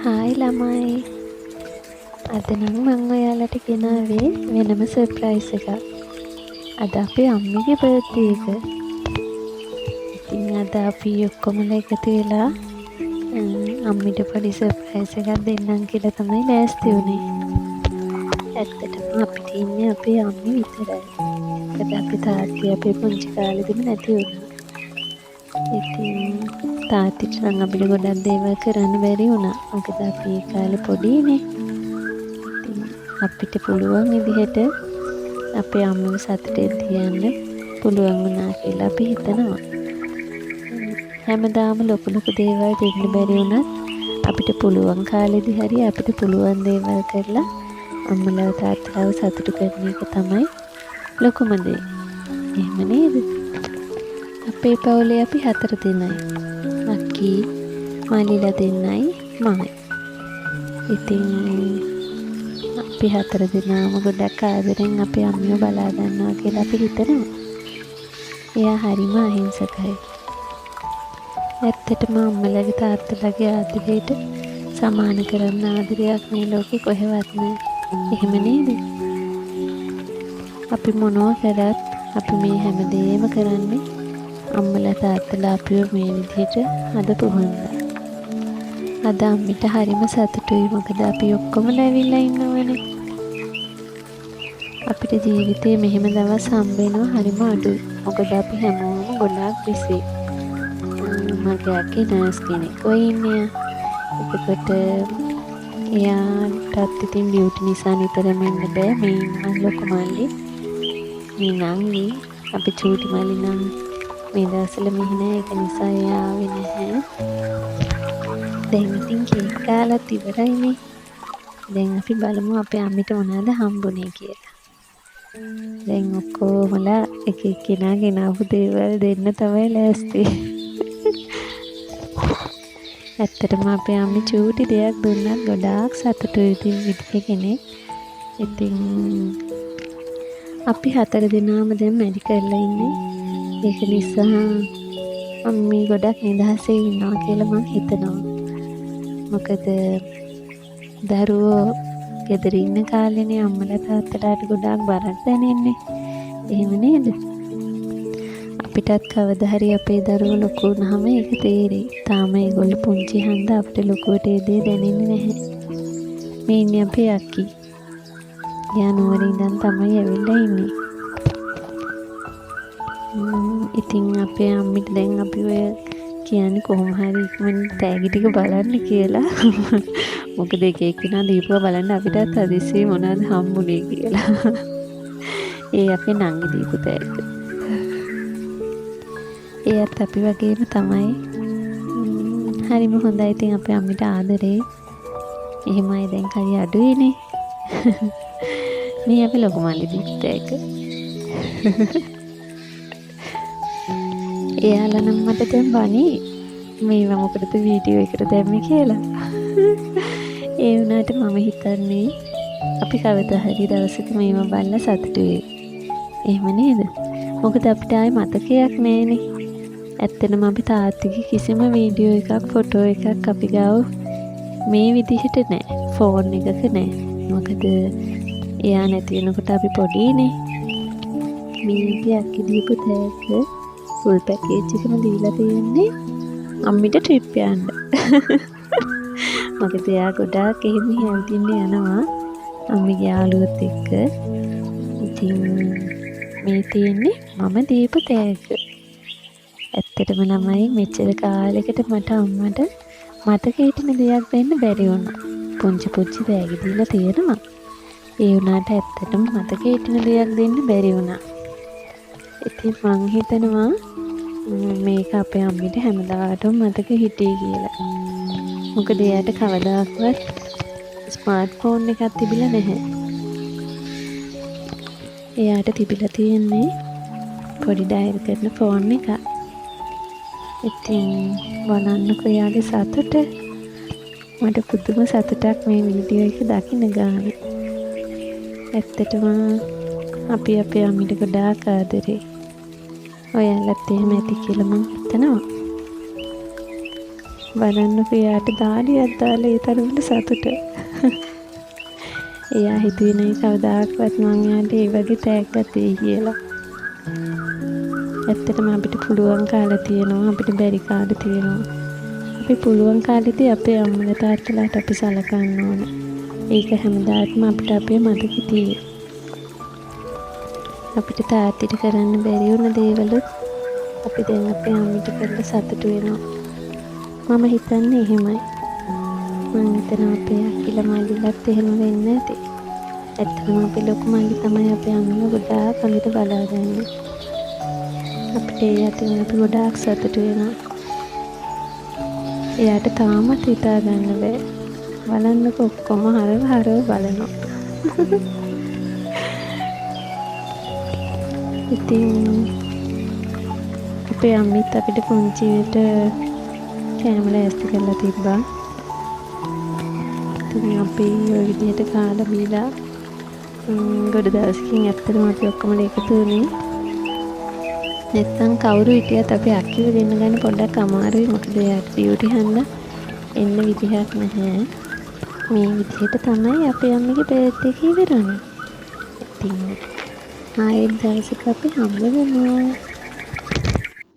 Hi ළමයි. අද නම් මං ඔයාලට ගෙනාවේ වෙනම සර්ප්‍රයිස් එකක්. අද අපේ අම්මිගේ බර්ත්ඩේ එක. ඉතින් අද අපි ඔක්කොමලා එකතු වෙලා අම්මිට පොඩි සර්ප්‍රයිස් එකක් දෙන්නම් කියලා තමයි ලෑස්ති වුණේ. ඇත්තටම අපිට ඉන්නේ අපේ අම්මි විතරයි. මොකද අපේ තාත්තා අපේ පුංචි කාලෙදිම නැති වුණා. ඉතින් තාත්තිට නම් අපිට ගොඩක් දේවල් කරන්න බැරි වුණා. මොකද අපි ඒ කාලේ පොඩිනේ. ඉතින් අපිට පුළුවන් විදිහට අපේ අම්මව සතුටින් තියන්න පුළුවන් වුණා කියලා අපි හිතනවා. හැමදාම ලොකු දේවල් දෙන්න බැරි වුණත් අපිට පුළුවන් කාලෙදි හරි අපිට පුළුවන් දේවල් කරලා අම්මලා තාත්තලාව සතුටු කරන එක තමයි ලොකුම දේ. එහෙම නේද? අපේ පවුලේ අපි 4 දෙනයි. අක්කී, මල්ලිලා දෙන්නයි, මමයි. ඉතින් අපි 4 දෙනාම ගොඩක් ආදරෙන් අපේ අම්මිව බලා ගන්නවා කියලා අපි හිතනවා. එයා හරිම අහිංසකයි. ඇත්තටම අම්මලාගේ තාත්තලාගේ ආදරයට සමාන කරන්න ආදරයක් මේ ලෝකේ කොහෙවත් නැහැ. එහෙම නේද? අපි මොනවා කරත් අපි මේ හැමදේම කරන්නේ අම්මලා තාත්තලා අපිව මේ විදිහට හදපු හින්දා. අද අම්මිට හරිම සතුටුයි. මොකද අපි ඔක්කොම ඇවිල්ලා ඉන්නවනේ. අපිට ජීවිතේ මෙහෙම දවස් හම්බ වෙනවා හරිම අඩුයි. මොකද අපි හැමෝම ගොඩාක් බිසි. මගේ අක්කේ නර්ස් කෙනෙක් ඔය ඉන්නේ. එතකොට එයාටත් ඉතින් ඩියුටි නිසා නිතරම එන්න බෑ. මේ ඉන්න ලොකු මල්ලි, මේ නංගි, අපි චූටි මල්ලි නම් මේ දවස්වල මෙහි නෑ. ඒක නිසා එයා ආවේ නැහැ. දැන් ඉතින් කේක් කාලත් ඉවරයිනේ. දැන් අපි බලමු අපේ අම්මිට මොනවද හම්බුනේ කියලා. දැන් ඔක්කොමලා එක එක්කෙනා ගෙනාවු දේවල් දෙන්න තමයි ලෑස්ති. ඇත්තටම අපේ අම්මි චූටි දෙයක් දුන්නත් ගොඩාක් සතුටුයි විදිහේ කෙනෙක්. ඉතින් අපි 4 දෙනාම දැන් මැඩි කරලා ඉන්නේ. ඒක නිසා අම්මි ගොඩක් නිදහසේ ඉන්නවා කියලා මම හිතනවා. මොකද දරුවෝ ගෙදර ඉන්න කාලේනේ අම්මලා තාත්තලාට ගොඩාක් බරක් දැනෙන්නේ. එහෙම නේද? අපිටත් කවදා හරි අපේ දරුවෝ ලොකු වුණාම ඒක තේරෙයි. තාම ඒගොල්ලෝ පුංචි හන්දා අපිට ලොකුවට ඒ දේ දැනෙන්නේ නැහැ. මේ ඉන්නේ අපේ අක්කි. එයා නුවර ඉඳන් තමයි ඇවිල්ලා ඉන්නේ. ඉතින් අපේ අම්මිට දැන් අපි ඔය කියන්නේ කොහොම හරි ඉක්මනට තෑගි ටික බලන්න කියලා. මොකද එක එක්කෙනා දීපුවා බලන්න අපිටත් හදිස්සියේ මොනවද හම්බුනේ කියලා. ඒ අපේ නංගි දීපු තෑග්ග. එයත් අපි වගේම තමයි. හරිම හොඳයි. ඉතින් අපේ අම්මිට ආදරේ. එහෙමයි දැන් හරි අඩුයිනේ. මේ අපි ලොකු මල්ලි දීපු තෑග්ග. එයාලා නම් මට දැන් බනි මේවා මොකටද වීඩියෝ එකට දැම්මේ කියලා. ඒ වුණාට මම හිතන්නේ අපි කවදා හරි දවසක මේවා බලලා සතුටු වෙයි. එහෙම නේද? මොකද අපිට ආයේ මතකයක් නැහැනේ. ඇත්තටම අපි තාත්තිගේ කිසිම වීඩියෝ එකක් ෆොටෝ එකක් අපි ගාව මේ විදිහට නැහැ. ෆෝන් එකක නැහැ. මොකද එයා නැති වෙනකොට අපි පොඩිනේ. මේ අපි දීපු තෑග්ග ෆුල් පැකේජ් එකම දීලා තියෙන්නේ අම්මිට ට්‍රිප් යන්න. මොකද එයා ගොඩාක් එහෙම හැවදින්න යනවා අම්මිගේ යාළුවොත් එක්ක. ඉතින් මේ තියෙන්නේ මම දීපු තෑග්ග. ඇත්තටම ළමයි මෙච්චර කාලෙකට මට අම්මට මතක හිටින දෙයක් දෙන්න බැරි වුණා. පුංචි තෑගි දීලා තියෙනවා. ඒ වුණාට ඇත්තටම මතක හිටින දෙයක් දෙන්න බැරි වුණා. ඉතින් මං හිතනවා මේක අපේ අම්මිට හැමදාටම මතක හිටියේ කියලා. මොකද එයාට කවදාවත් ස්මාර්ට් ෆෝන් එකක් තිබිලා නැහැ. එයාට තිබිලා තියෙන්නේ පොඩි ඩයල් කරන ෆෝන් එකක්. ඉතින් බලන්නකෝ එයාගේ සතුට. මට පුදුම සතුටක් මේ වීඩියෝ එක දකින්න ගානේ. ඇත්තටම අපි අපේ අම්මිට ගොඩාක් ආදරේ. ඔයාලත් එහෙම ඇති කියලා මම හිතනවා. බලන්නකෝ එයාට දාඩියක් දාලා ඒ තරමට සතුට. එයා හිතුවේ නෑ කවදාකවත් මං එයාට ඒ වගේ තෑග්ගක් දෙයි කියලා. ඇත්තටම අපිට පුළුවන් කාලා තියෙනවා, අපිට බැරි කාලා තියෙනවා. අපි පුළුවන් කාලෙදී අපේ අම්මලා තාත්තලාට අපි සලකන්න ඕන. ඒක හැමදාම අපිට අපේ මතකෙ තියෙයි. අපිට තාත්තිට කරන්න බැරි වුණ දේවලුත් අපි දැන් අපේ අම්මිට කරලා සතුටු වෙනවා. මම හිතන්නේ එහෙමයි. මං හිතනවා අපේ අක්කිලා මල්ලිලත් එහෙම වෙන්න ඇති. ඇත්තටම අපේ ලොකු මල්ලි තමයි අපේ අම්මව ගොඩාක් අඳිට බලාගන්නේ. අපිට ඒ අතින් අපි ගොඩාක් සතුටු වෙනවා. එයාට තාමත් හිතා ගන්න බෑ. බලන්නකෝ ඔක්කොම හරව බලනවා. ඉතින් අපේ අම්මිත් අපිට පුංචියට කෑම ලෑස්ති කරලා තිබ්බා. ඉතින් අපි ඔය විදිහට කාලා බීලා ගොඩ දවසකින් ඇත්තටම අපි ඔක්කොම එකතු වුණේ. නැත්තම් කවුරු හිටියත් අපි අක්කිව දෙන්න ගන්න පොඩ්ඩක් අමාරුයි. මොකද එයාට ඩියුටි හන්දා එන්න විදිහක් නැහැ. මේ විදිහට තමයි අපේ අම්මගේ බර්ත්ඩේ එක ඉවර වුණේ. ඉතින් ආයෙත් දවසක අපි හම්බ වෙනවා.